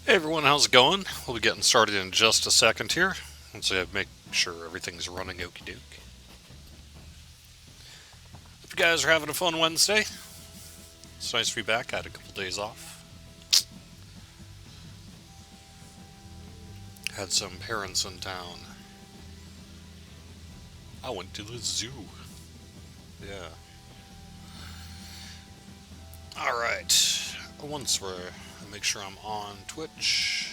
Hey everyone, how's it going? We'll be getting started in just a second here. Once I make sure everything's running okie doke. Hope you guys are having a fun Wednesday. It's nice to be back. I had a couple days off. Had some parents in town. I went to the zoo. Yeah. Alright. Once we're... make sure I'm on Twitch.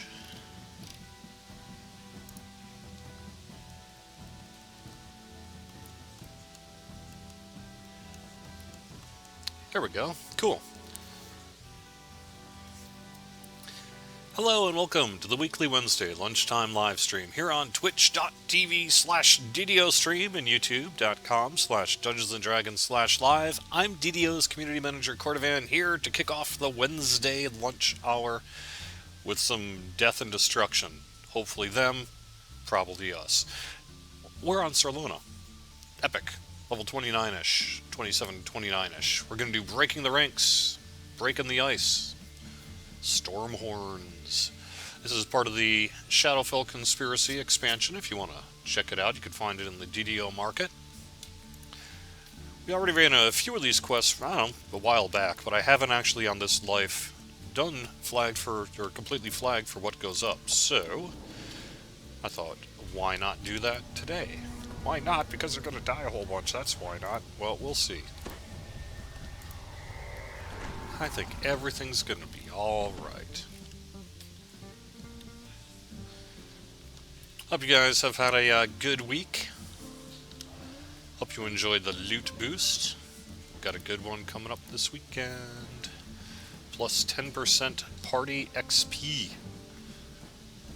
There we go. Cool. Hello and welcome to the weekly Wednesday lunchtime live stream here on twitch.tv/DDO stream and youtube.com/Dungeons and Dragons/live. I'm DDO's Community Manager Cordovan here to kick off the Wednesday lunch hour with some death and destruction. Hopefully them, probably us. We're on Sarlona. Epic. Level 29-ish. 27, 29-ish. We're going to do Breaking the Ranks. Breaking the Ice. Stormhorns. This is part of the Shadowfell Conspiracy expansion. If you want to check it out, you can find it in the DDO market. We already ran a few of these quests, I don't know, a while back, but I haven't actually on this life done flagged for, or completely flagged for what goes up. So, I thought, why not do that today? Why not? Because they're going to die a whole bunch, that's why not. Well, we'll see. I think everything's going to be alright. Hope you guys have had a good week. Hope you enjoyed the loot boost. Got a good one coming up this weekend. Plus 10% party XP.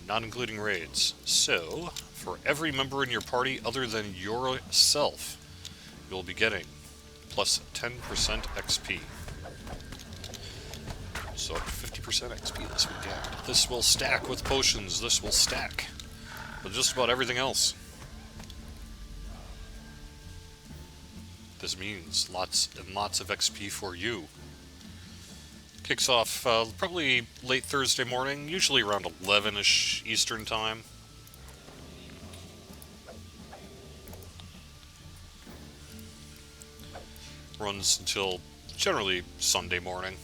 Not including raids. So, for every member in your party other than yourself, you'll be getting plus 10% XP. So up to 50% XP this weekend. This will stack with potions. This will stack with just about everything else. This means lots and lots of XP for you. Kicks off probably late Thursday morning, usually around 11-ish Eastern time. Runs until generally Sunday morning.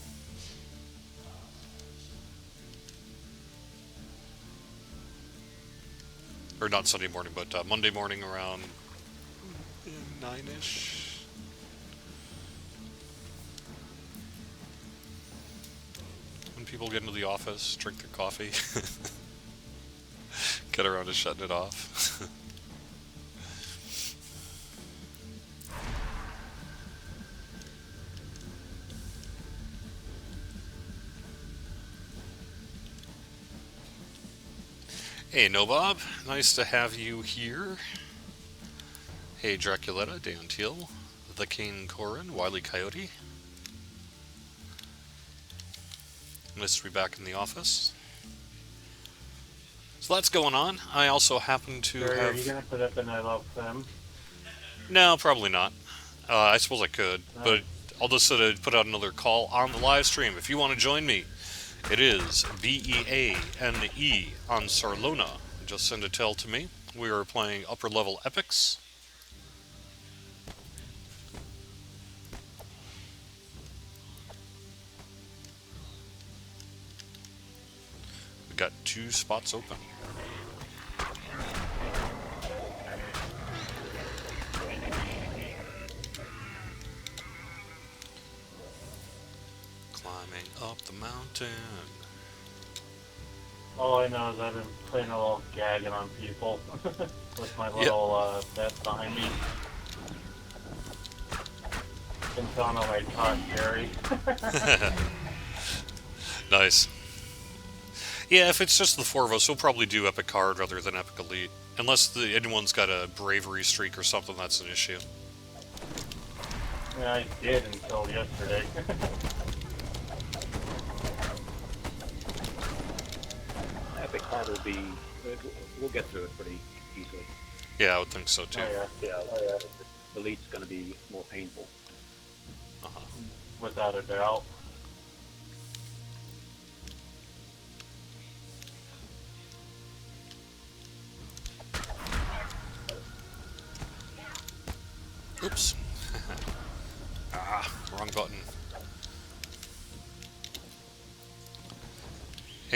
Or not Sunday morning, but Monday morning around 9-ish. When people get into the office, drink their coffee, get around to shutting it off. Hey, Nobob. Nice to have you here. Hey, Draculetta, Dan Teal, The Cane Corin, Wily Coyote. Nice to be back in the office. So that's going on. I also happen to have... Are you going to put up an I Love Them? No, probably not. I suppose I could, but I'll just put out another call on the live stream. If you want to join me, it is BEANE on Sarlona. Just send a tell to me. We are playing upper level epics. We've got 2 spots open. Climbing up the mountain. All I know is I've been playing a little gagging on people with my little vest behind me. Been telling them I taught Jerry. Nice. Yeah, if it's just the 4 of us, we'll probably do Epic Hard rather than Epic Elite. Unless anyone's got a bravery streak or something, that's an issue. Yeah, I did until yesterday. Epic Hard will be... we'll get through it pretty easily. Yeah, I would think so too. Oh yeah. Elite's going to be more painful. Without a doubt.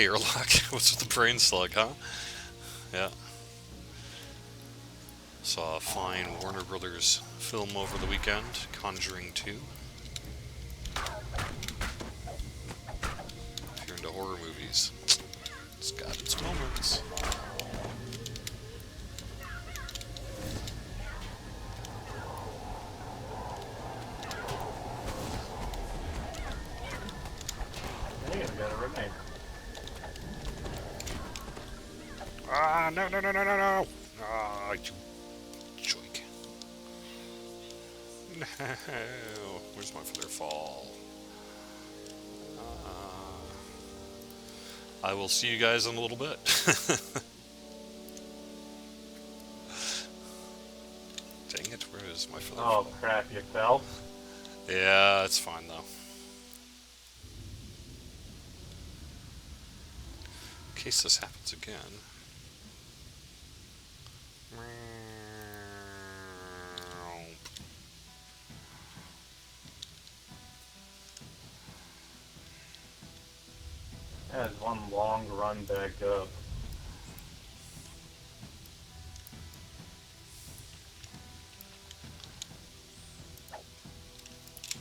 Hey, Airlock, what's with the brain slug, huh? Yeah. Saw a fine Warner Brothers film over the weekend, Conjuring 2. If you're into horror movies, it's got its moments. Hey, I got a roommate. Ah, no, no, no, no, no, no! Ah, you joik. No, where's my feather fall? I will see you guys in a little bit. Dang it, where is my feather Oh fall? crap, you fell? Yeah, it's fine though. In case this happens again. That is one long run back up.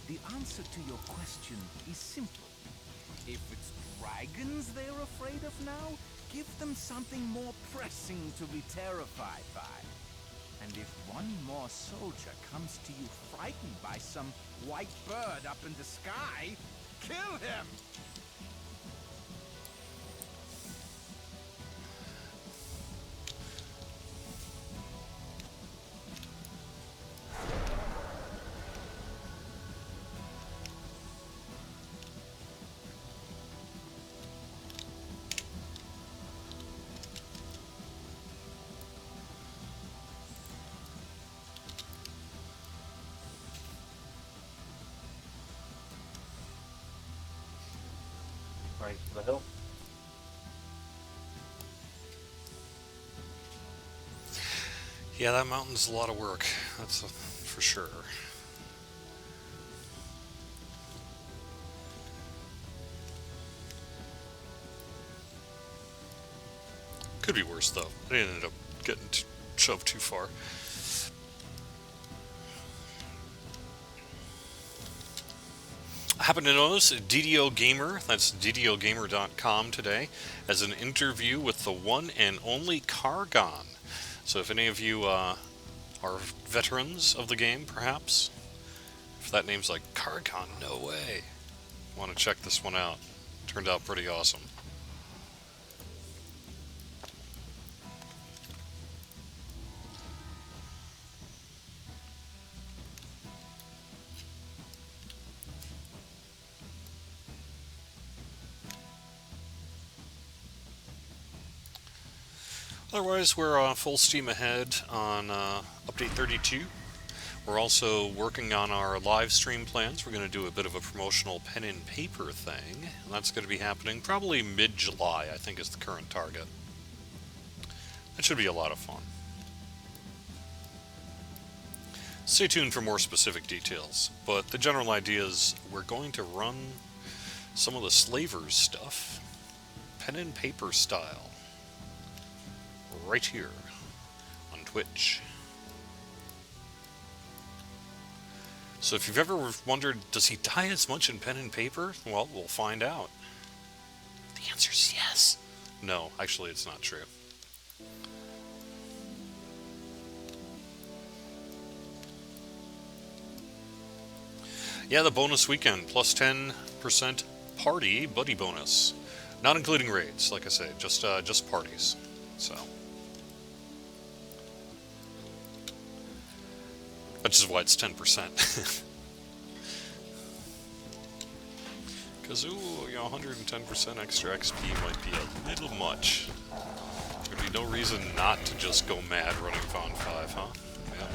The answer to your question is simple. If it's dragons they're afraid of now, give them something more pressing to be terrified by. And if one more soldier comes to you frightened by some white bird up in the sky, kill him! Right to the hill. Yeah, that mountain's a lot of work. That's for sure. Could be worse though. I didn't end up getting shoved too far. I happen to notice DDO Gamer, that's DDOgamer.com today, has an interview with the one and only Cargon. So if any of you are veterans of the game, perhaps, if that name's like Cargon, no way, want to check this one out. Turned out pretty awesome. Otherwise, we're full steam ahead on Update 32. We're also working on our live stream plans. We're going to do a bit of a promotional pen and paper thing. And that's going to be happening probably mid-July, I think is the current target. That should be a lot of fun. Stay tuned for more specific details. But the general idea is we're going to run some of the Slavers stuff pen and paper style. Right here on Twitch. So if you've ever wondered, does he die as much in pen and paper? Well, we'll find out. The answer's yes. No, actually it's not true. Yeah, the bonus weekend, plus 10% party buddy bonus. Not including raids, like I say, just parties. So which is why it's 10%. Because, ooh, 110% extra XP might be a little much. There'd be no reason not to just go mad running Fawn 5, huh? Yeah.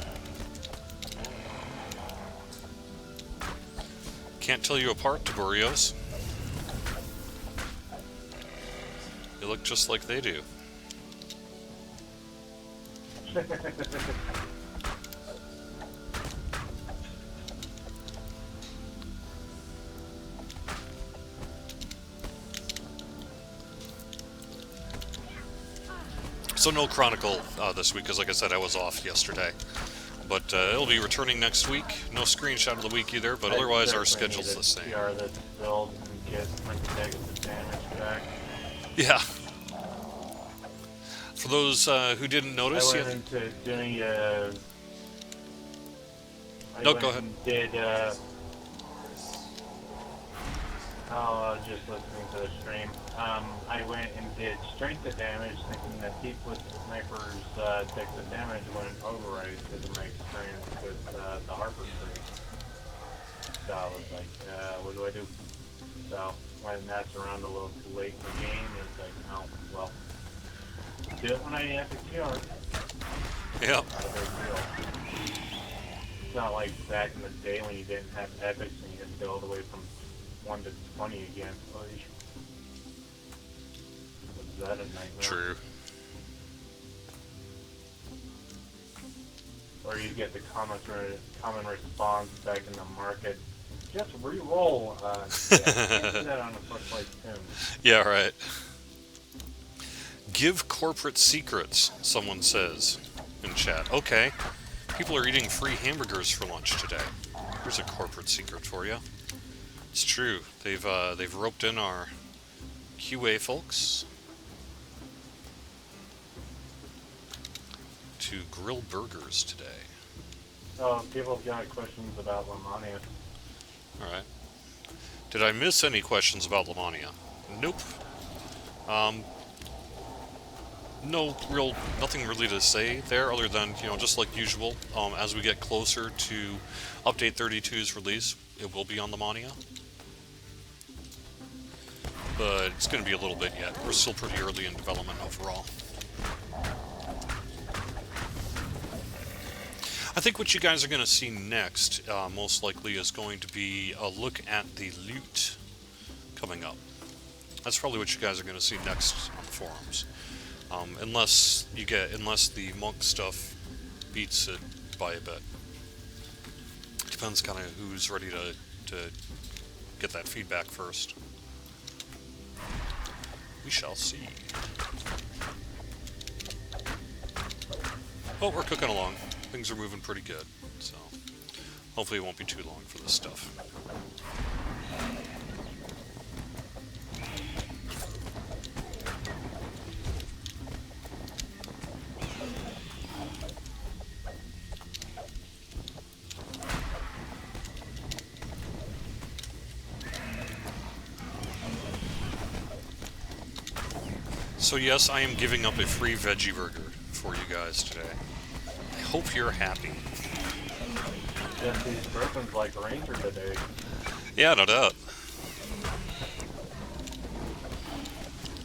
Can't tell you apart, Tiburios. You look just like they do. So no Chronicle this week, because like I said, I was off yesterday. But it'll be returning next week. No screenshot of the week either, but otherwise our schedule's the same. PR that's built and get negative damage back. Yeah. For those who didn't notice, I went into doing I No, went go ahead. and did I was just listening to the stream. I went and did strength of damage, thinking that deep with snipers take the damage when it overrides because of my experience with the Harper tree. So I was like, what do I do? So when that's around a little too late in the game, it's like, oh, well, do it when I have to cure. Yeah. Not a big deal. It's not like back in the day when you didn't have epics and you had to go all the way from 1 to 20 again. Was that a nightmare? True. Or you get the common response back in the market. Just re-roll. Yeah, you can't do that on a Flex Light Sim. Yeah, right. Give corporate secrets, someone says in chat. Okay. People are eating free hamburgers for lunch today. Here's a corporate secret for you. It's true. They've roped in our QA folks to grill burgers today. Oh, people have got questions about Lamania. All right. Did I miss any questions about Lamania? Nope. Nothing really to say there other than, just like usual, as we get closer to Update 32's release, it will be on Lamania. But it's going to be a little bit yet. We're still pretty early in development overall. I think what you guys are going to see next, most likely, is going to be a look at the loot coming up. That's probably what you guys are going to see next on the forums. Unless the monk stuff beats it by a bit. Depends kind of who's ready to get that feedback first. We shall see. But we're cooking along. Things are moving pretty good, so hopefully it won't be too long for this stuff. So yes, I am giving up a free veggie burger for you guys today. I hope you're happy. Jesse's person's like Ranger today. Yeah, no doubt.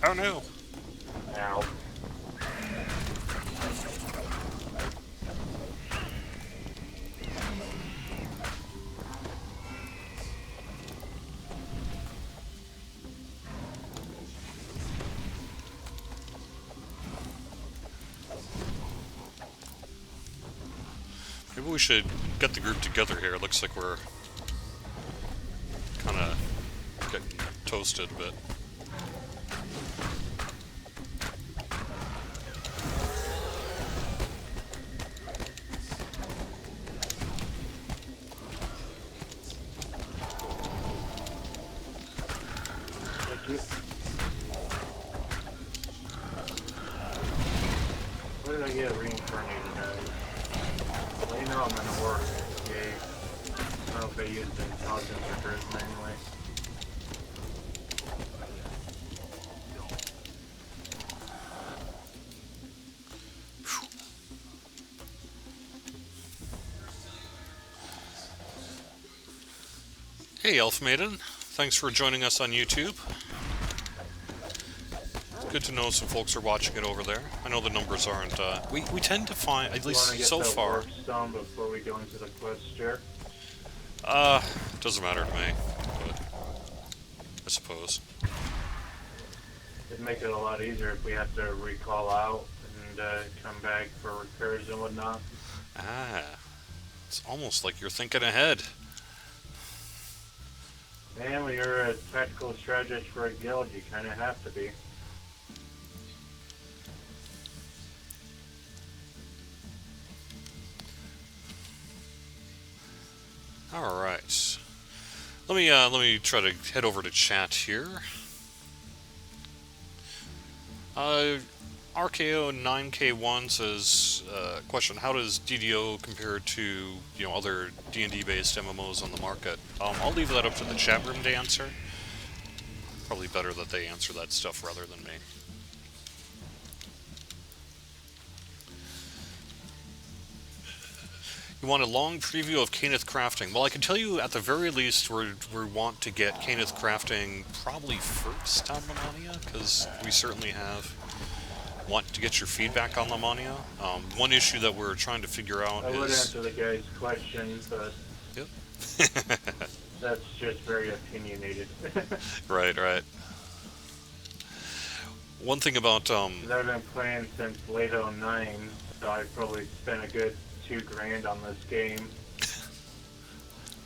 Oh no. Ow. Maybe we should get the group together here. It looks like we're kind of getting toasted a bit. Thank you. What did I get reincarnated as? Well, you know I'm gonna work. Yay. I don't know if they used intelligence or charisma anyway. Hey, Elf Maiden. Thanks for joining us on YouTube. Good to know some folks are watching it over there. I know the numbers aren't, we tend to find, at least so far. Stone before we go into the quest share. Doesn't matter to me, but I suppose. It'd make it a lot easier if we have to recall out and come back for repairs and whatnot. Ah, it's almost like you're thinking ahead. And when you're a tactical strategist for a guild, you kind of have to be. Let me try to head over to chat here. RKO 9K1 says, question: how does DDO compare to other D&D based MMOs on the market? I'll leave that up to the chat room to answer. Probably better that they answer that stuff rather than me. You want a long preview of Caneth Crafting? Well, I can tell you at the very least we want to get Caneth Crafting probably first on Lamania, because we certainly want to get your feedback on Lamania. One issue that we're trying to figure out I would is... answer the guy's question, but Yep. that's just very opinionated. Right. One thing about... 'Cause I've been playing since late '09, so I've probably spent a good $2,000 on this game.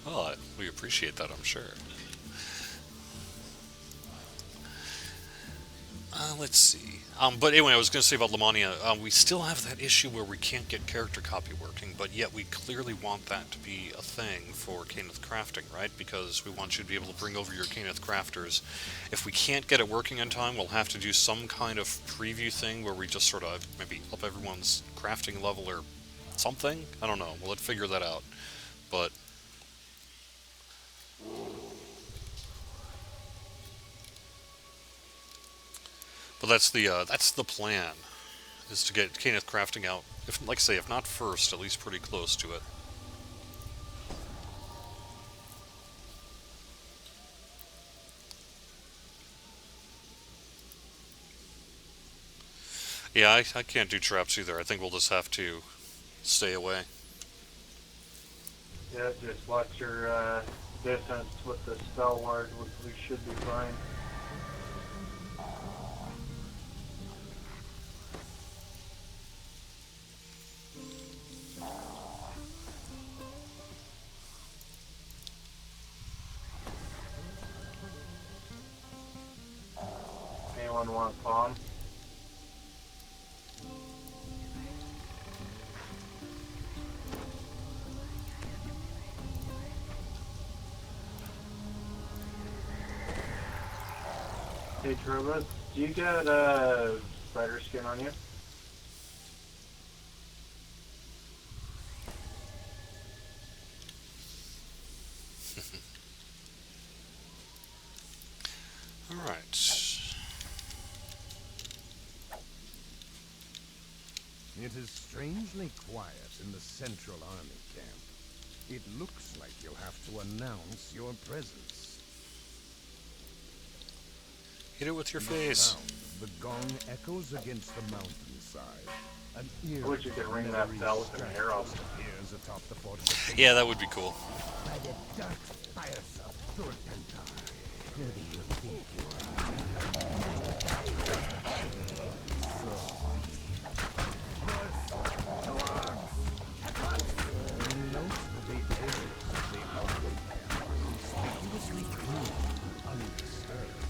Well, we appreciate that, I'm sure. Let's see. But anyway, I was going to say about Lamania, we still have that issue where we can't get character copy working, but yet we clearly want that to be a thing for Caneth Crafting, right? Because we want you to be able to bring over your Caneth Crafters. If we can't get it working in time, we'll have to do some kind of preview thing where we just sort of maybe up everyone's crafting level or something. I don't know. We'll figure that out. But that's the plan, is to get Caneth Crafting out. If, like I say, if not first, at least pretty close to it. Yeah, I can't do traps either. I think we'll just have to stay away. Yeah, just watch your distance with the spell ward. We should be fine. Anyone want palm? Hey Turbos, do you got spider skin on you? Alright. It is strangely quiet in the Central Army camp. It looks like you'll have to announce your presence. Hit it with your The face. sound of the gong echoes against the mountainside. An I wish you could ring that bell with an arrow. appears atop the fortification. Yeah, that would be cool. By the dark spires of Thorntontar. Who do you think you Note the edges of the army camp, conspicuously clean and undisturbed.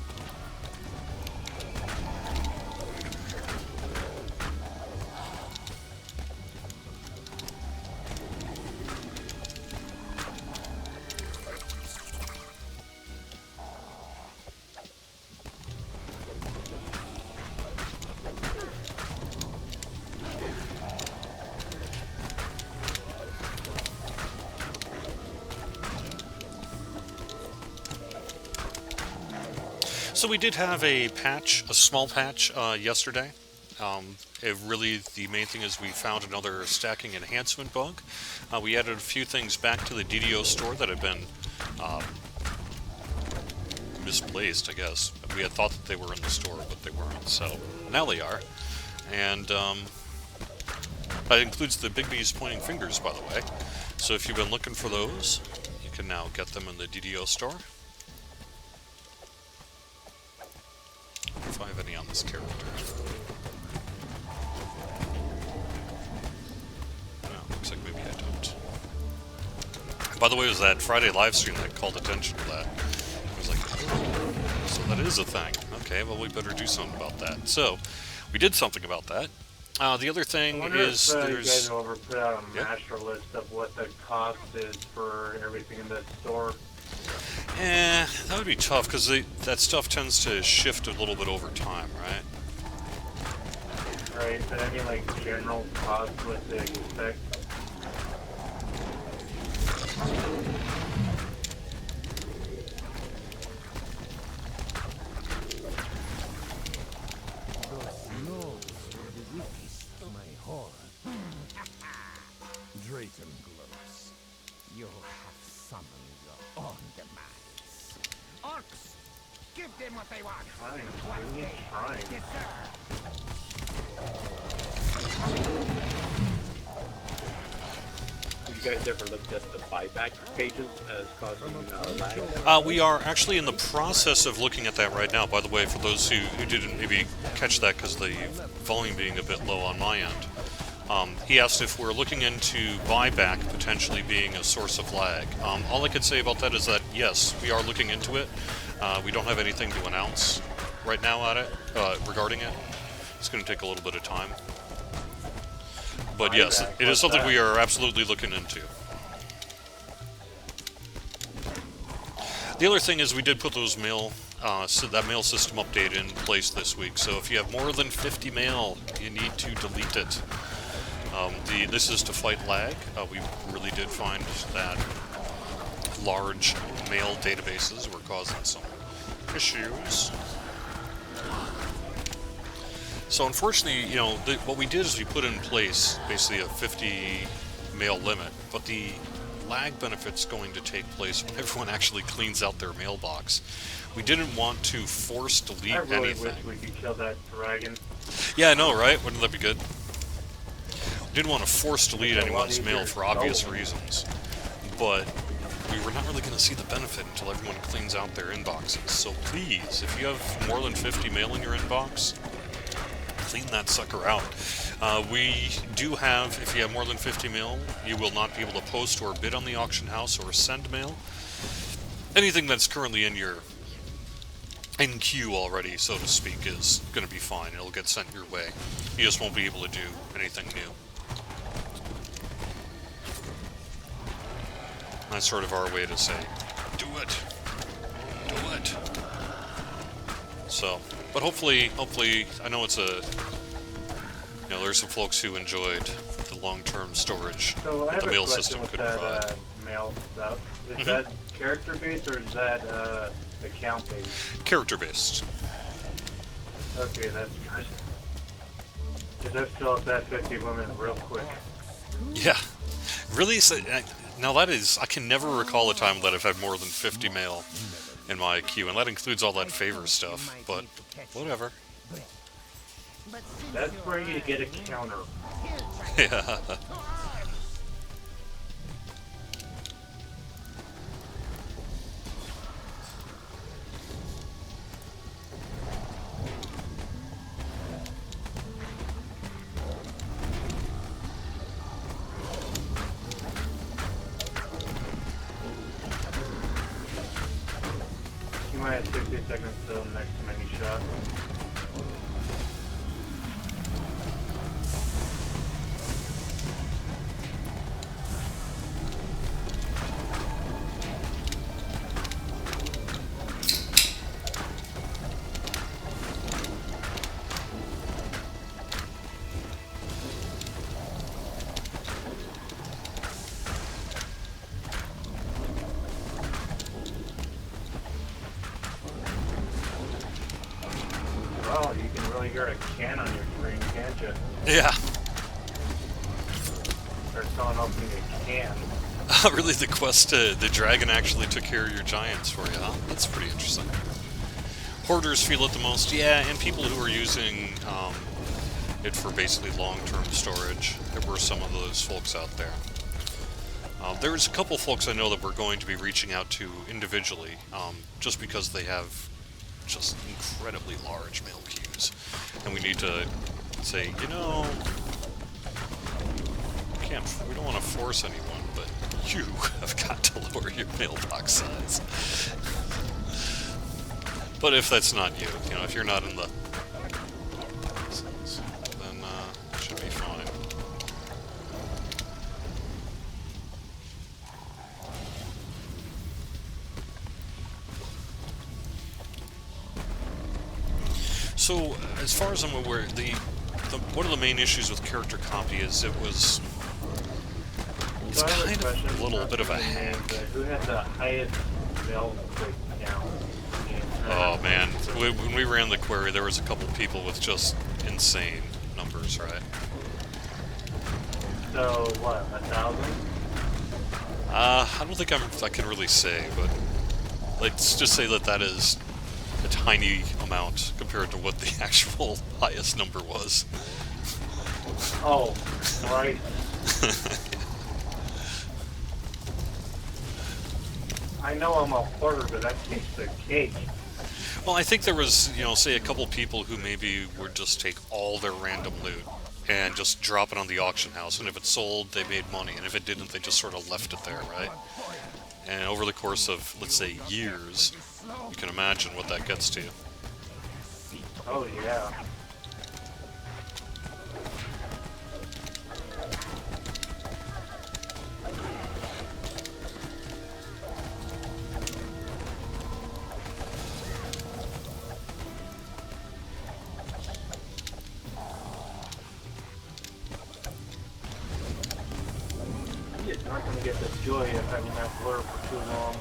So we did have a small patch yesterday. The main thing is we found another stacking enhancement bug. We added a few things back to the DDO store that had been misplaced, I guess. We had thought that they were in the store, but they weren't. So now they are. And that includes the Big B's pointing fingers, by the way. So if you've been looking for those, you can now get them in the DDO store. If I have any on this character. No, looks like maybe I don't. By the way, it was that Friday live stream that called attention to that. I was like, oh, so that is a thing. Okay, well, we better do something about that. So, we did something about that. The other thing is you there's... guys will ever put out a master list of what the cost is for everything in that store. going to be tough because that stuff tends to shift a little bit over time, right? Right, but I mean, like, general cost, what to expect. Those notes were the weakest of my horror. Drayton glows. You have summoned your own demise. Orcs! Give them what they want! Trying, doing it, trying. Yes, sir! Have you guys ever looked at the buyback pages as causing lag? We are actually in the process of looking at that right now. By the way, for those who didn't maybe catch that because the volume being a bit low on my end, he asked if we're looking into buyback potentially being a source of lag. All I can say about that is that, yes, we are looking into it. We don't have anything to announce right now at it regarding it. It's going to take a little bit of time. But yes, it is something we are absolutely looking into. The other thing is we did put those mail, that mail system update in place this week. So if you have more than 50 mail, you need to delete it. This is to fight lag. We really did find that large mail databases were causing some issues. So unfortunately, you know, what we did is we put in place basically a 50 mail limit, but the lag benefit's going to take place when everyone actually cleans out their mailbox. We didn't want to force delete I really anything. wish we could kill that dragon. Yeah, I know, right? Wouldn't that be good? We didn't want to force delete anyone's mail for obvious reasons, but we were not really going to see the benefit until everyone cleans out their inboxes. So please, if you have more than 50 mail in your inbox, clean that sucker out. We do have, if you have more than 50 mail, you will not be able to post or bid on the auction house or send mail. Anything that's currently in your queue already, so to speak, is going to be fine. It'll get sent your way. You just won't be able to do anything new. That's sort of our way to say, do it. Do it. So, but hopefully, I know it's there's some folks who enjoyed the long-term storage So I that have the mail a question system with could that provide. mail stuff. Is Mhm. that character-based or is that account-based? Character-based. Okay, that's good. Because I've filled that 50 women real quick. Yeah. Really? So, now that is, I can never recall a time that I've had more than 50 mail in my queue, and that includes all that favor stuff, but whatever. That's where you get a counter. Yeah. You might have 60 seconds till next mini shot. Well, you can really hear a can on your screen, can't you? Yeah. Or someone opening a can. Really, the dragon actually took care of your giants for you, huh? That's pretty interesting. Hoarders feel it the most, yeah, and people who are using it for basically long-term storage. There were some of those folks out there. There's a couple folks I know that we're going to be reaching out to individually, just because they have just incredibly large mail queues, and we need to say, you know, we don't want to force anyone, but you have got to lower your mailbox size. But if that's not you, if you're not in the, then it should be fine. So, as far as I'm aware, one of the main issues with character copy is it's So I have kind question, of a little not bit of a really named, hack. but who had the highest bell click count? Oh man, when we ran the query, there was a couple people with just insane numbers, right? So what, 1,000? I don't think I can really say, but let's just say that is a tiny amount compared to what the actual highest number was. Oh, right. I know I'm a hoarder, but that takes the cake. Well, I think there was, say a couple people who maybe would just take all their random loot and just drop it on the auction house, and if it sold, they made money, and if it didn't, they just sort of left it there, right? And over the course of, let's say, years, you can imagine what that gets to. Oh, yeah. You're not going to get the joy of having that blur for too long.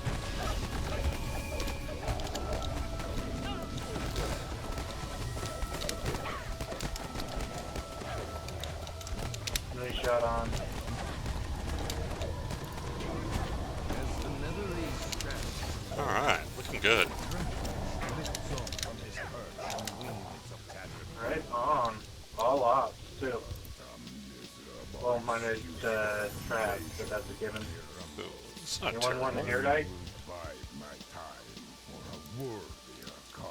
Nice shot on. Alright, looking good. Right on. All ops, too. Well, minus traps, but that's a given. Ooh, it's not Anyone want a terrible. hair dye? Bide my time for a worthier cause.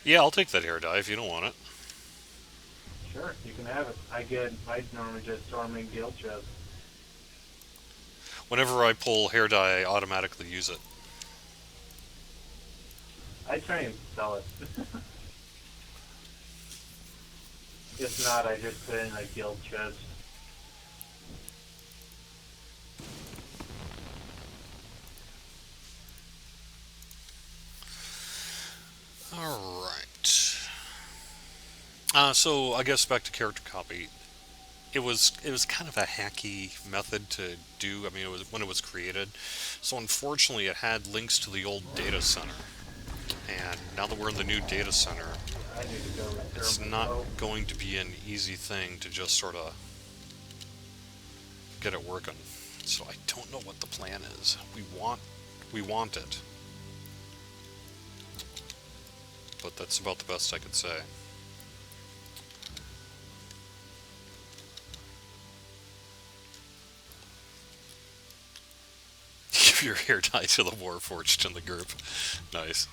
Yeah, I'll take that hair dye if you don't want it. Sure, you can have it. I normally just throw them in guild chests. Whenever I pull hair dye, I automatically use it. I try and sell it. If not, I just put it in a guild chest. Alright. So I guess back to character copy. It was kind of a hacky method to do. I mean, it was when it was created. So unfortunately, it had links to the old data center. And now that we're in the new data center, I need to go repair it's my not bow. going to be an easy thing to just sort of get it working. So I don't know what the plan is. We want it. But that's about the best I could say. Give your hair dye to the Warforged in the group. Nice.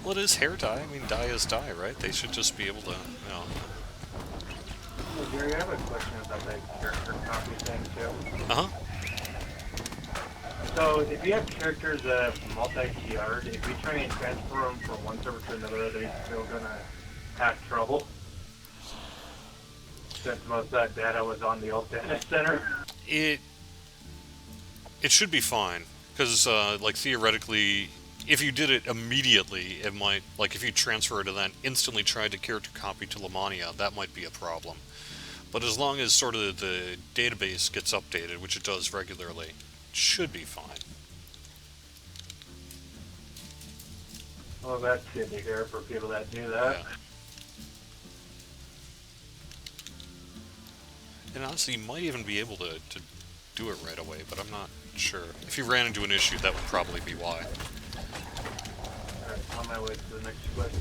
Well, it is hair dye. I mean, dye is dye, right? They should just be able to, Well, Gary, I have a question about that character copy thing, too. Uh-huh. So, if you have characters that have multi-TR'd, if you try and transfer them from one server to another, are they still going to have trouble? Since most of that data was on the old data center? It should be fine, because, like, theoretically, if you did it immediately, it might, like, if you transfer it and then instantly tried to character copy to Lamania, that might be a problem. But as long as sort of the database gets updated, which it does regularly, it should be fine. Well, that's good to hear for people that do that. Yeah. And honestly, you might even be able to do it right away, but I'm not sure. If you ran into an issue, that would probably be why. Alright, on my way to the next quest.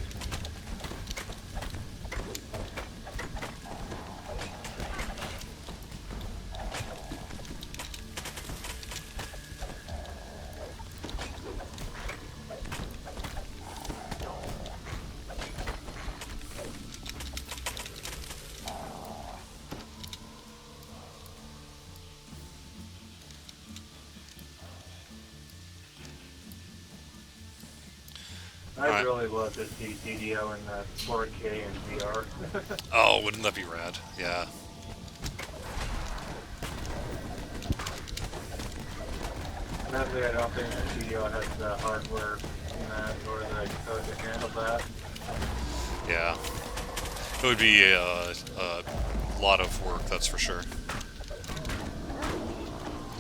I'd Alright. really love to see DDO in 4K and VR. Oh, wouldn't that be rad? Yeah. Sadly, I don't think the DDO has the hardware in that or the code to handle that. Yeah. It would be a lot of work, that's for sure.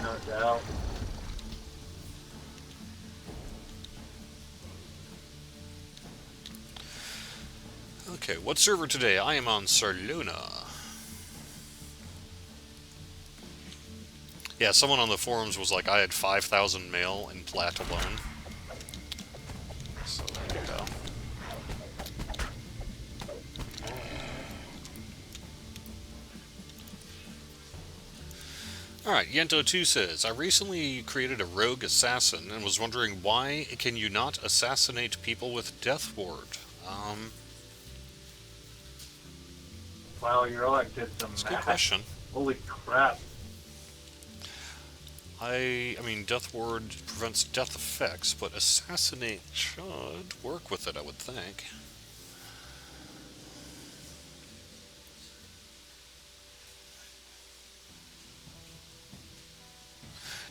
No doubt. Okay, what server today? I am on Sarluna. Yeah, someone on the forums was like, I had 5,000 mail in Plat alone. So there you go. Alright, Yento2 says, I recently created a rogue assassin and was wondering why can you not assassinate people with Death Ward? Wow, your Relic did some That's a good math. question. Holy crap. I mean, Death Ward prevents death effects, but Assassinate should work with it, I would think.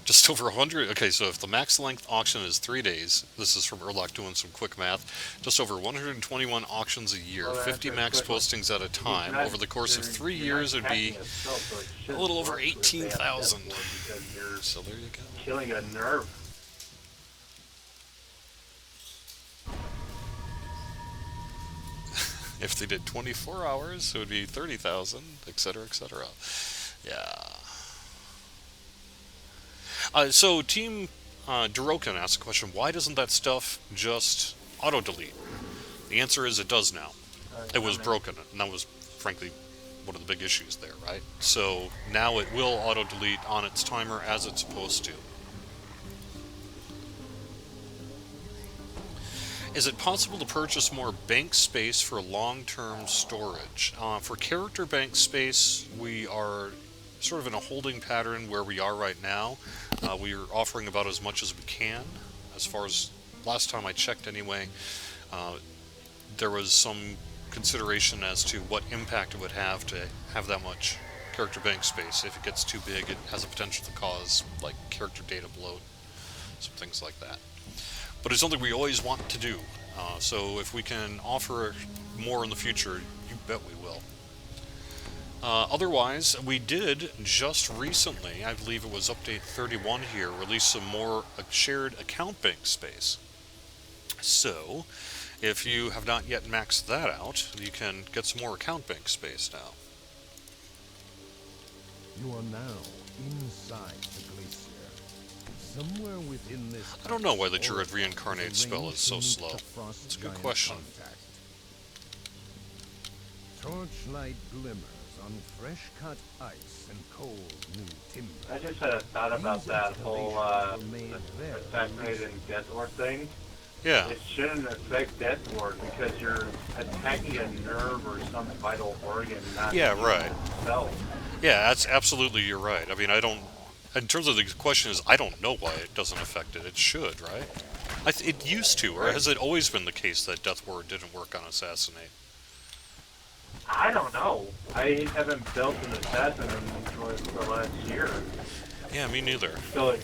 Just over 100. Okay, so if the max length auction is 3 days, this is from Urlock doing some quick math, just over 121 auctions a year, Well, 50 max postings at a time. Over the course of 3 years, it would be a little over 18,000. So there you go. Killing a nerve. If they did 24 hours, it would be 30,000, etc., etc. Yeah. So Team Durokan asked a question, why doesn't that stuff just auto-delete? The answer is it does now. It was broken, and that was, frankly, one of the big issues there, right? So now it will auto-delete on its timer as it's supposed to. Is it possible to purchase more bank space for long-term storage? For character bank space, we are sort of in a holding pattern where we are right now. We are offering about as much as we can. As far as last time I checked anyway, there was some consideration as to what impact it would have to have that much character bank space. If it gets too big, it has a potential to cause like character data bloat, some things like that. But it's something we always want to do. So if we can offer more in the future, you bet we will. Otherwise, we did just recently, I believe it was update 31 here, release some more shared account bank space. So, if you have not yet maxed that out, you can get some more account bank space now. You are now inside the glacier. Somewhere within this I don't know why the Druid Reincarnate spell is so slow. It's a good question. Torchlight glimmers on fresh-cut ice and cold new timber. I just had a thought about that whole assassinated Death Ward thing. Yeah. It shouldn't affect Death Ward because you're attacking a nerve or some vital organ, not Yeah, right. itself. Yeah, that's absolutely, you're right. I mean, I don't... In terms of the question is, I don't know why it doesn't affect it. It should, right? It used to, or has it always been the case that Death Ward didn't work on Assassinate? I don't know. I haven't built an assassin for the last year. Yeah, me neither. So,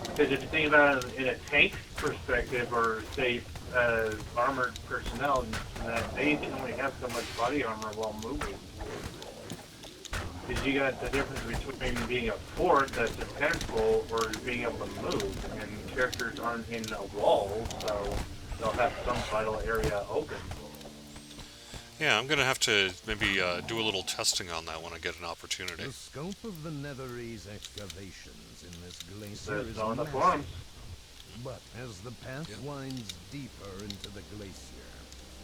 because if you think about it in a tank perspective, or say armored personnel, that they can only have so much body armor while moving. Because you got the difference between being a fort that's defensible or being able to move, and characters aren't in a wall, so they'll have some vital area open. Yeah, I'm going to have to maybe do a little testing on that when I get an opportunity. The scope of the Netherese excavations in this glacier It's is on the massive. forums. But as the path winds deeper into the glacier,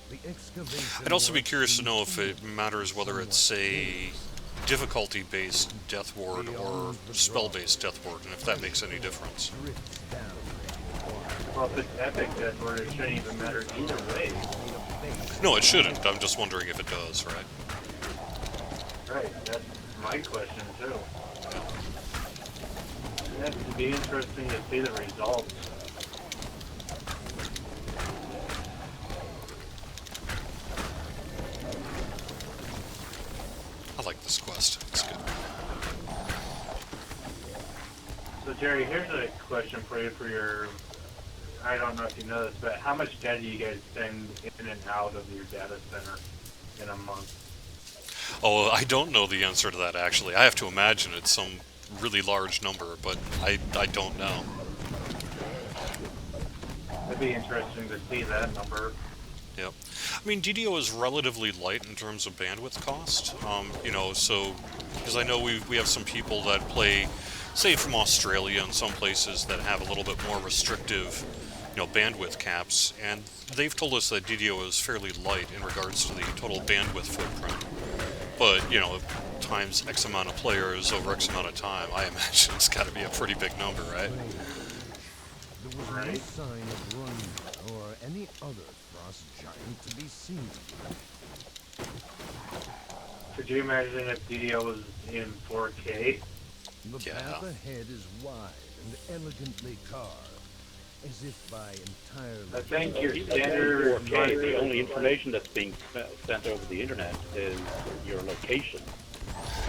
the excavation... I'd also be work curious to know if seems it matters whether it's a difficulty-based Death Ward or spell-based Death Ward, and if that makes any difference. drifts down. Well, if it's epic Death Ward, it shouldn't even matter either way. No, it shouldn't. I'm just wondering if it does, right? Right, that's my question too. It'd be interesting to see the results. I like this quest. It's good. So Jerry, here's a question for you for your. I don't know if you know this, but how much data do you guys send in and out of your data center in a month? Oh, I don't know the answer to that, actually. I have to imagine it's some really large number, but I don't know. It'd be interesting to see that number. Yep. I mean, DDO is relatively light in terms of bandwidth cost. You know, so, because I know we have some people that play, say, from Australia and some places that have a little bit more restrictive, you know, bandwidth caps, and they've told us that DDO is fairly light in regards to the total bandwidth footprint. But, you know, times X amount of players over X amount of time, I imagine it's got to be a pretty big number, right? There was no sign of Run or any other frost giant to be seen. Could you imagine if DDO was in 4K? The Yeah. path ahead is wide and elegantly carved, as if by entirely... I think your Even at standard 4K, the only information that's being sent over the internet is your location.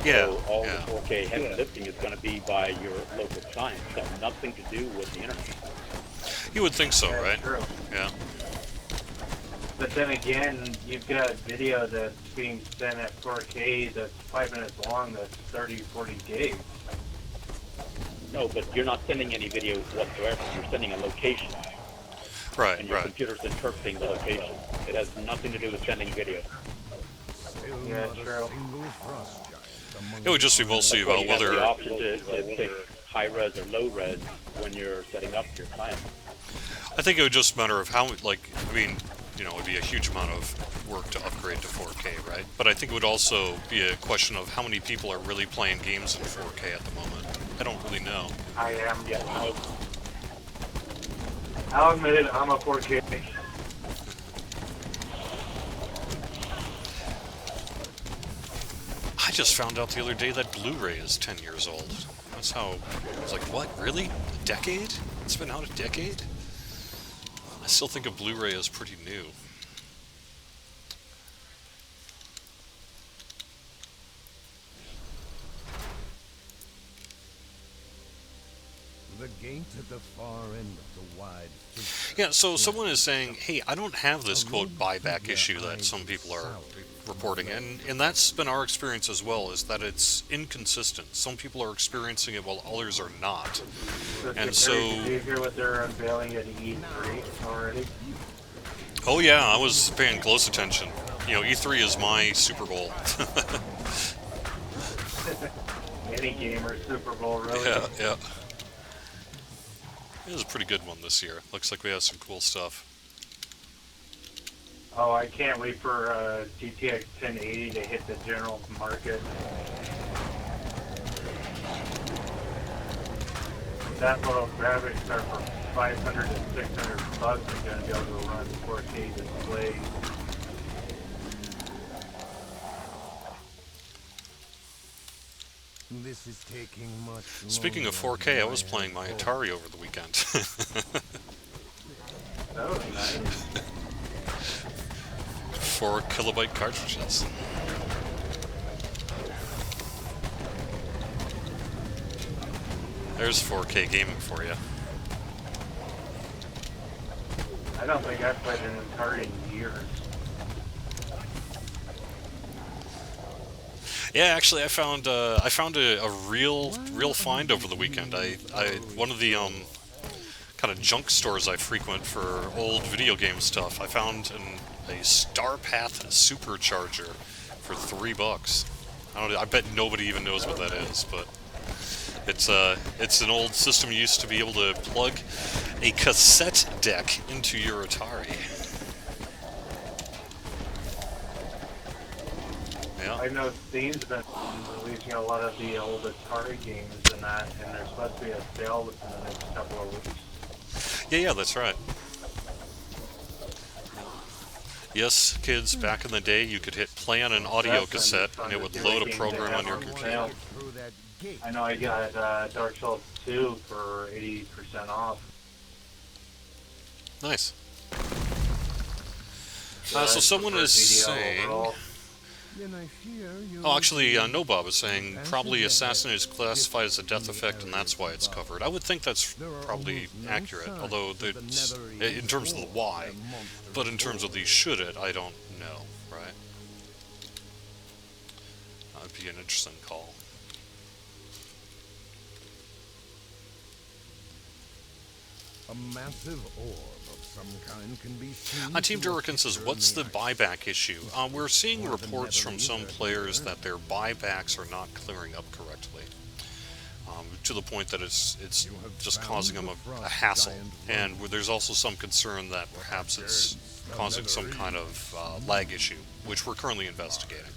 Yeah, So all yeah. the 4K heavy lifting is going to be by your local client. It's got nothing to do with the internet. You would think so, That's right? true. Yeah. But then again, you've got video that's being sent at 4K that's 5 minutes long that's 30, 40 gigs. No, but you're not sending any video whatsoever. You're sending a location, Right, and your right. computer's interpreting the location. It has nothing to do with sending video. Still Yeah, not a true. single frost giant among It would just be the mostly Well, about you have the whether... option to pick high res or low res when you're setting up your client. I think it would just matter of how, like, I mean, you know, it would be a huge amount of work to upgrade to 4K, right? But I think it would also be a question of how many people are really playing games in 4K at the moment. I don't really know. I am. Yeah, no, I'll admit it, I'm a 4K. I just found out the other day that Blu-ray is 10 years old. That's how... I was like, what? Really? A decade? It's been out a decade? I still think of Blu-ray as pretty new. The gate at the far end of the wide... Yeah, so someone is saying, hey, I don't have this, quote, buyback issue that some people are reporting, and that's been our experience as well, is that it's inconsistent. Some people are experiencing it while others are not. And so... Did you hear what they're unveiling at E3 already? Oh yeah, I was paying close attention. You know, E3 is my Super Bowl. Any gamer Super Bowl, really? Yeah, yeah. It was a pretty good one this year. Looks like we have some cool stuff. Oh, I can't wait for GTX 1080 to hit the general market. That little graphics are for 500 to 600 bucks. You're going to be able to run 4K displays. This is taking much Speaking of longer 4K, I than was had playing my hoped. Atari over the weekend. That was nice. 4 kilobyte cartridges. There's 4K gaming for you. I don't think I've played an Atari in years. Yeah, actually, I found a real find over the weekend. I one of the kind of junk stores I frequent for old video game stuff. I found a Starpath supercharger for $3. I don't know. I bet nobody even knows what that is, but it's an old system you used to be able to plug a cassette deck into your Atari. Yeah. I know Steam's been releasing a lot of the old Atari games and that, and there's supposed to be a sale within the next couple of weeks. Yeah, that's right. Yes, kids, back in the day, you could hit play on an audio That's cassette, fun and it to would do load a games program they have on your on computer. sale. Through that gate. I know I got Dark Souls 2 for 80% off. Nice. I So someone prefer is DDO saying, overall. Then I fear you. Oh, actually, no, Bob is saying probably assassin is classified as a death effect, and that's why it's covered. I would think that's probably accurate, although it's, in terms of the why, but in terms of the should it, I don't know, right? That would be an interesting call. A massive orb of some kind can be seen. Team Durican says, what's the buyback issue? We're seeing reports from some players that their buybacks are not clearing up correctly. To the point that it's just causing them a hassle. And there's also some concern that perhaps it's causing some kind of lag issue, which we're currently investigating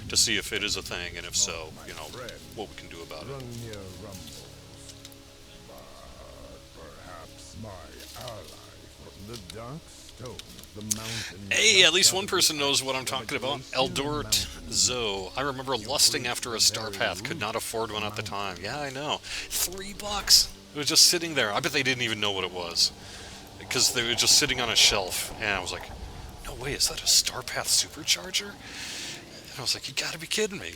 to see if it is a thing, and if so, you know, what we can do about it. My ally, the dark stone of the mountain. Hey, at least one person knows what I'm talking about. Eldort Zoe. I remember lusting after a star path. Could not afford one at the time. Yeah, I know. $3. It was just sitting there. I bet they didn't even know what it was, because they were just sitting on a shelf. And I was like, no way, is that a star path supercharger? And I was like, you gotta be kidding me.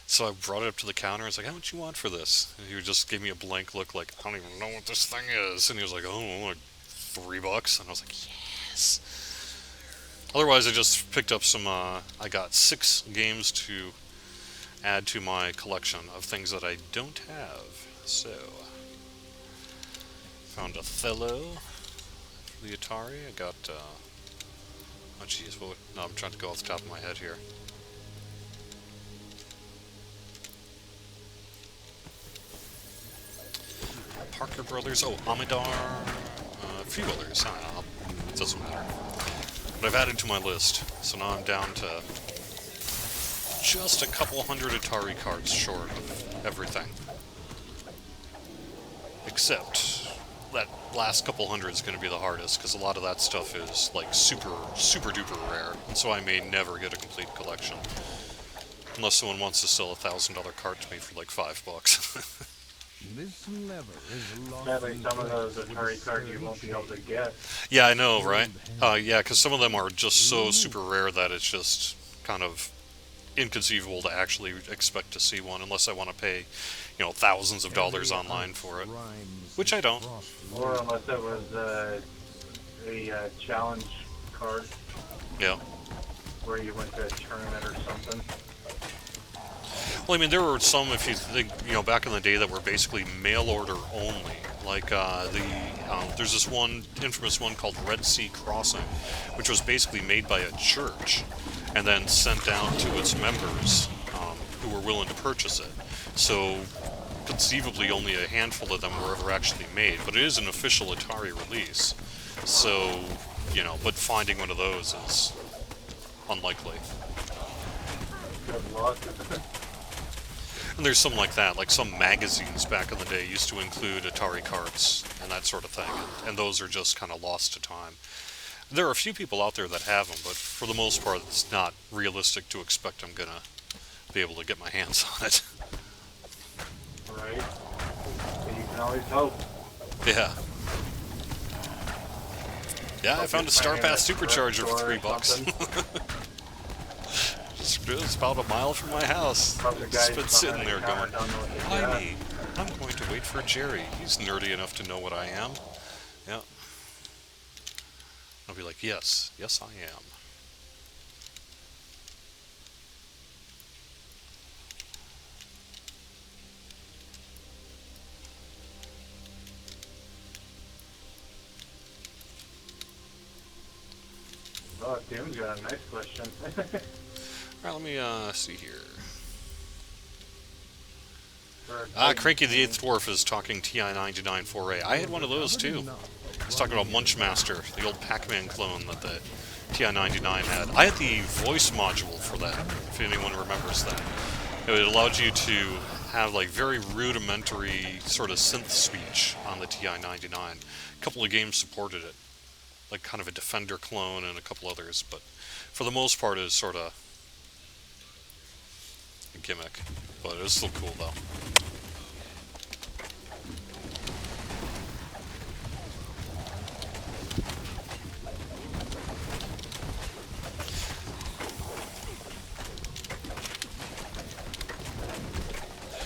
So I brought it up to the counter. I was like, how much you want for this? And he just gave me a blank look like, I don't even know what this thing is. And he was like, oh, like $3. And I was like, yes. Otherwise, I just picked up some, I got 6 games to add to my collection of things that I don't have. So, found Othello for the Atari. I got, oh jeez, no, I'm trying to go off the top of my head here. Parker Brothers, oh, Amidar, a few others, it doesn't matter. But I've added to my list, so now I'm down to just a couple hundred Atari cards short of everything. Except that last couple hundred is going to be the hardest, because a lot of that stuff is like super duper rare, and so I may never get a complete collection. Unless someone wants to sell a $1,000 card to me for like $5. This lever is locked. Sadly, some of those Atari cards you won't be able to get. Yeah, I know, right? Yeah, because some of them are just so super rare that it's just kind of inconceivable to actually expect to see one, unless I want to pay, you know, thousands of dollars online for it, which I don't. Or unless it was a challenge card. Yeah. Where you went to a tournament or something. Well, I mean, there were some, if you think, you know, back in the day that were basically mail order only. Like, there's this one, infamous one called Red Sea Crossing, which was basically made by a church and then sent down to its members who were willing to purchase it. So, conceivably, only a handful of them were ever actually made, but it is an official Atari release. So, you know, but finding one of those is unlikely. Good luck. And there's some like that, like some magazines back in the day used to include Atari carts and that sort of thing, and those are just kind of lost to time. There are a few people out there that have them, but for the most part it's not realistic to expect I'm gonna be able to get my hands on it. Right. But you can always hope. Yeah. Yeah, I found a Starpath Supercharger for $3. It's about a mile from my house. It's been sitting there going, why me? I'm going to wait for Jerry. He's nerdy enough to know what I am. Yeah. I'll be like, yes, I am. Oh, Tim's got a nice question. Alright, let me see here. Cranky the Eighth Dwarf is talking TI-99 4A. I had one of those too. He's talking about Munchmaster, the old Pac-Man clone that the TI-99 had. I had the voice module for that, if anyone remembers that. It allowed you to have like very rudimentary sort of synth speech on the TI-99. A couple of games supported it, like kind of a Defender clone and a couple others, but for the most part it is sort of a gimmick, but it was still cool though.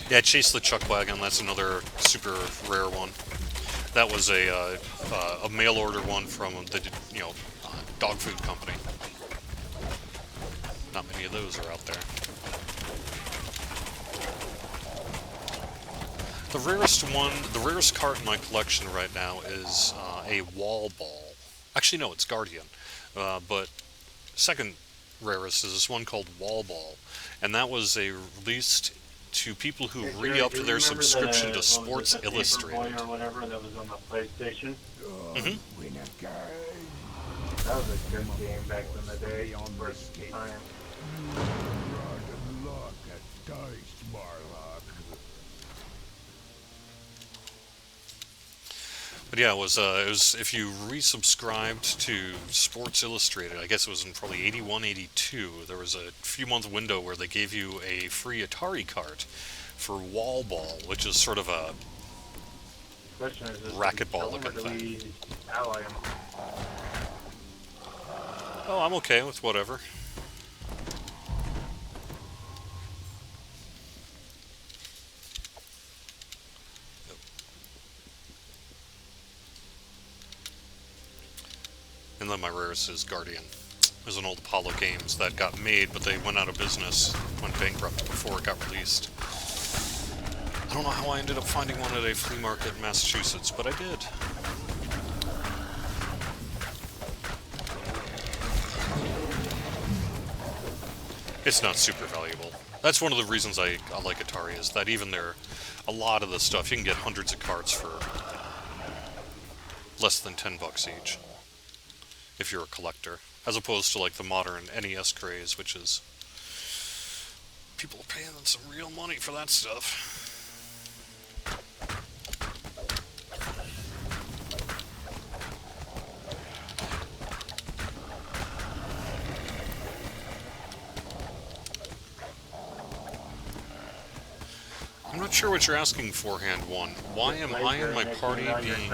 Yeah, Chase the Chuck Wagon. That's another super rare one. That was a mail order one from the dog food company. Not many of those are out there. The rarest one, the rarest cart in my collection right now is a wall ball. Actually, no, it's Guardian. But second rarest is this one called Wall Ball, and that was released to people who re-upped their subscription to Sports Illustrated. Or whatever that was on the PlayStation. Mm-hmm. That was a good game back in the day. First time. But yeah, it was if you resubscribed to Sports Illustrated, I guess it was in probably 81, 82, there was a few month window where they gave you a free Atari cart for Wall Ball, which is sort of a racquetball looking thing. Oh, I'm okay with whatever. And then my rarest is Guardian. There's an old Apollo Games that got made, but they went out of business, went bankrupt before it got released. I don't know how I ended up finding one at a flea market in Massachusetts, but I did. It's not super valuable. That's one of the reasons I like Atari, is that even a lot of the stuff, you can get hundreds of carts for less than $10 each, if you're a collector, as opposed to like the modern NES craze, which is people are paying some real money for that stuff. I'm not sure what you're asking for, Hand One. Why am I and my party being...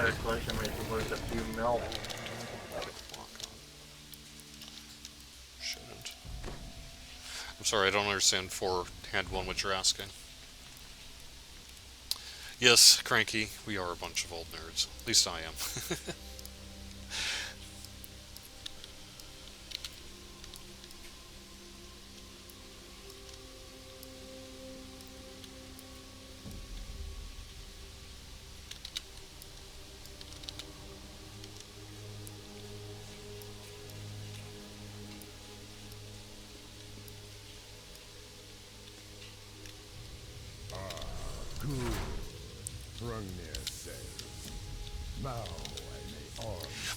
Shouldn't. I'm sorry, I don't understand for Hand One what you're asking. Yes, Cranky, we are a bunch of old nerds. At least I am.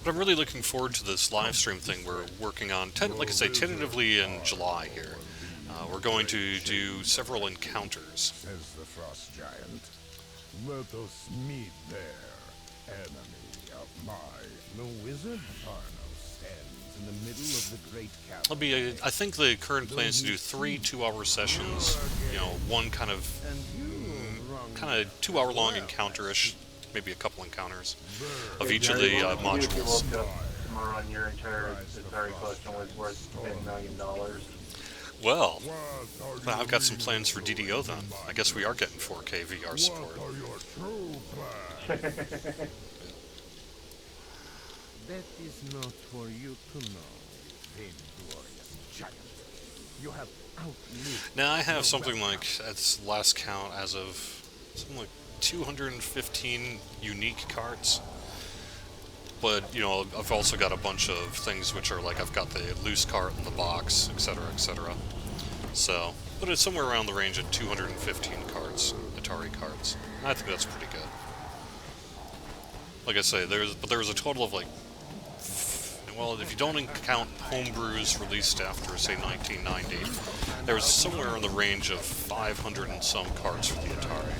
But I'm really looking forward to this live stream thing we're working on, like I say, tentatively in July here. We're going to do several encounters. Says the frost giant. Let us meet there, enemy of mine. The wizard Parno stands in the middle of the great cavern. I think the current plan is to do 3 2-hour sessions. You know, one kind of 2-hour long encounter-ish, maybe a couple encounters of each of the modules. Tomorrow on your entire Atari collection was worth $10 million. Well, I've got some plans for DDO then. I guess we are getting 4K VR support. That is not for you to know, vainglorious giant. You have outlived. Now I have something like, at last count, as of something like 215 unique cards. But, you know, I've also got a bunch of things which are like, I've got the loose cart in the box, etc., etc. So, but it's somewhere around the range of 215 cards, Atari cards. I think that's pretty good. Like I say, there was a total of like, well, if you don't count homebrews released after, say, 1990, there was somewhere in the range of 500 and some cards for the Atari.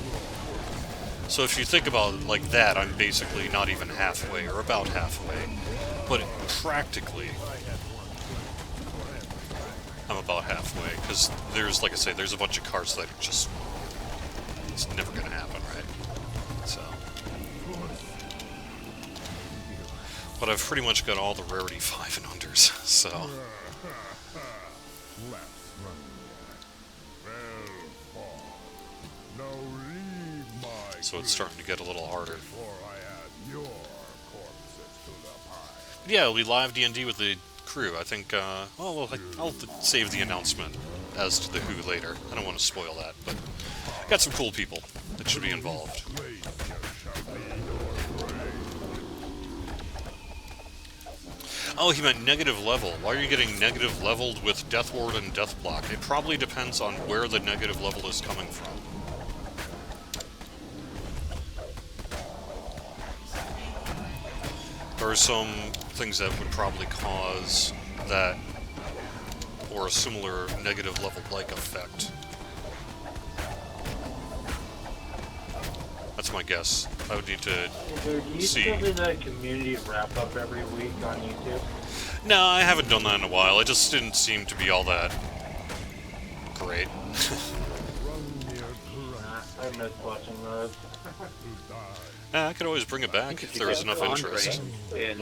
So if you think about it like that, I'm basically not even halfway, or about halfway. But practically, I'm about halfway, because there's, like I say, there's a bunch of cards that just, it's never going to happen, right? So. But I've pretty much got all the rarity 5 and unders, so. No So it's starting to get a little harder. Before I add your corpses to the pile. Yeah, it'll be live D&D with the crew. I think, I'll save the announcement as to the who later. I don't want to spoil that, but got some cool people that should be involved. Glacier shall be your grave. Oh, he meant negative level. Why are you getting negative leveled with Death Ward and Death Block? It probably depends on where the negative level is coming from. There are some things that would probably cause that, or a similar negative level-like effect. That's my guess. I would need to Do you see. still do that community wrap-up every week on YouTube? No, I haven't done that in a while. It just didn't seem to be all that great. Run near I miss watching those. to die. I could always bring it back if there was enough interest. In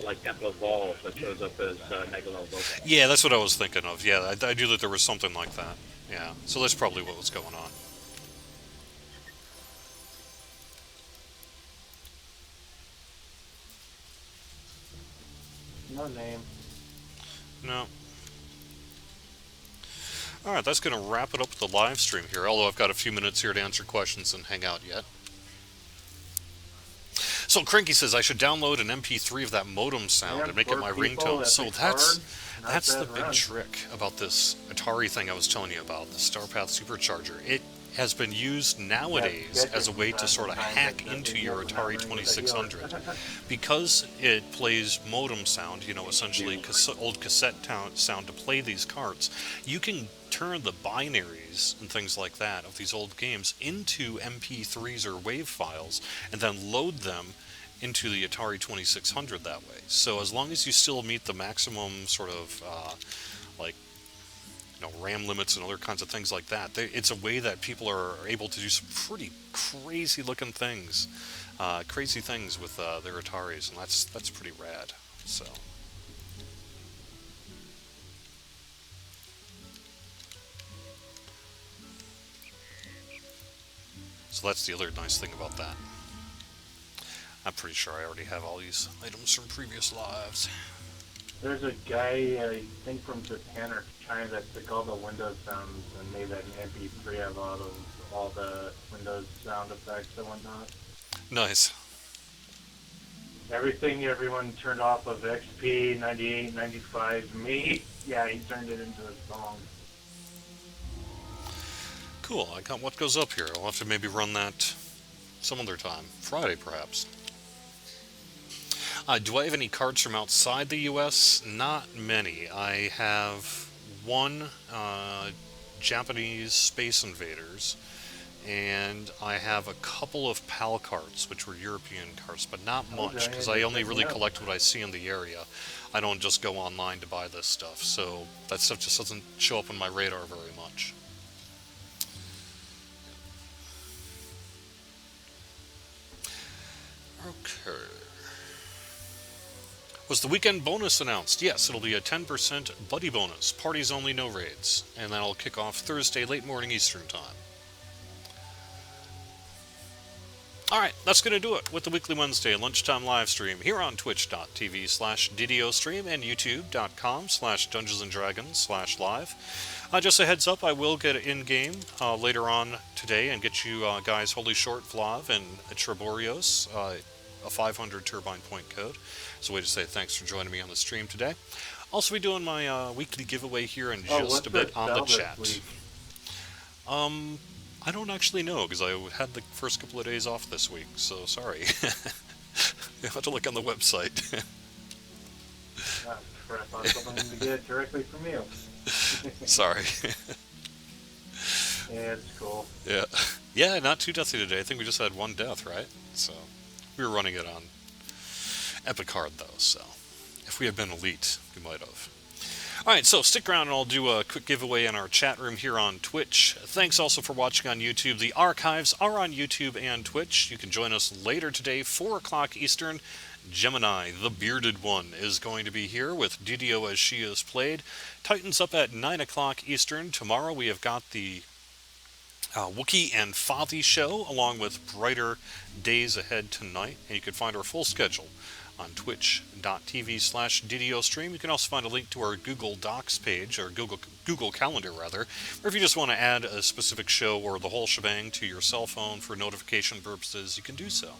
like Temple of Balls that shows up as negative level. Yeah, that's what I was thinking of. Yeah, I knew that there was something like that. Yeah, so that's probably what was going on. No name. No. Alright, that's going to wrap it up with the live stream here, although I've got a few minutes here to answer questions and hang out yet. So Cranky says I should download an MP3 of that modem sound and make it my ringtone. So that's the big trick about this Atari thing I was telling you about, the Starpath Supercharger. It has been used nowadays as a way to sort of hack into your Atari 2600. Because it plays modem sound, you know, essentially old cassette sound to play these carts, you can turn the binaries and things like that of these old games into MP3s or WAV files and then load them into the Atari 2600 that way. So as long as you still meet the maximum sort of RAM limits and other kinds of things like that, it's a way that people are able to do some pretty crazy looking things, with their Ataris, and that's pretty rad. So that's the other nice thing about that. I'm pretty sure I already have all these items from previous lives. There's a guy, I think from Japan or China, that took all the Windows sounds and made that MP3 of all the Windows sound effects and whatnot. Nice. Everything everyone turned off of XP, 98, 95, me, yeah, he turned it into a song. Cool, I got what goes up here. I'll have to maybe run that some other time. Friday, perhaps. Do I have any cards from outside the U.S.? Not many. I have one Japanese Space Invaders, and I have a couple of PAL cards, which were European cards, but not much, because I only really collect what I see in the area. I don't just go online to buy this stuff, so that stuff just doesn't show up on my radar very much. Okay. Was the weekend bonus announced? Yes, it'll be a 10% buddy bonus. Parties only, no raids. And that'll kick off Thursday, late morning Eastern time. Alright, that's going to do it with the weekly Wednesday lunchtime live stream here on twitch.tv/DDO stream and youtube.com/DungeonsandDragons/live. Just a heads up, I will get in-game later on today and get you guys Holy Short, Vlav, and Treborios a 500 turbine point code. It's a way to say thanks for joining me on the stream today. Also be doing my weekly giveaway here in just a bit on the chat. I don't actually know, because I had the first couple of days off this week, so sorry. You'll have to look on the website. Crap, I was hoping to get it directly from you. Sorry. Yeah, it's cool. Yeah, not too deathy today. I think we just had one death, right? So we were running it on Epic Hard, though, so if we had been Elite, we might have. Alright, so stick around and I'll do a quick giveaway in our chat room here on Twitch. Thanks also for watching on YouTube. The archives are on YouTube and Twitch. You can join us later today, 4 o'clock Eastern. Gemini, the bearded one, is going to be here with DDO as she is played. Titans up at 9 o'clock Eastern. Tomorrow we have got the Wookie and Favi show, along with Brighter Days Ahead Tonight. And you can find our full schedule on twitch.tv/DDO stream. You can also find a link to our Google Docs page, or Google Calendar rather, or if you just want to add a specific show or the whole shebang to your cell phone for notification purposes, you can do so.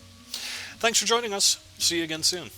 Thanks for joining us. See you again soon.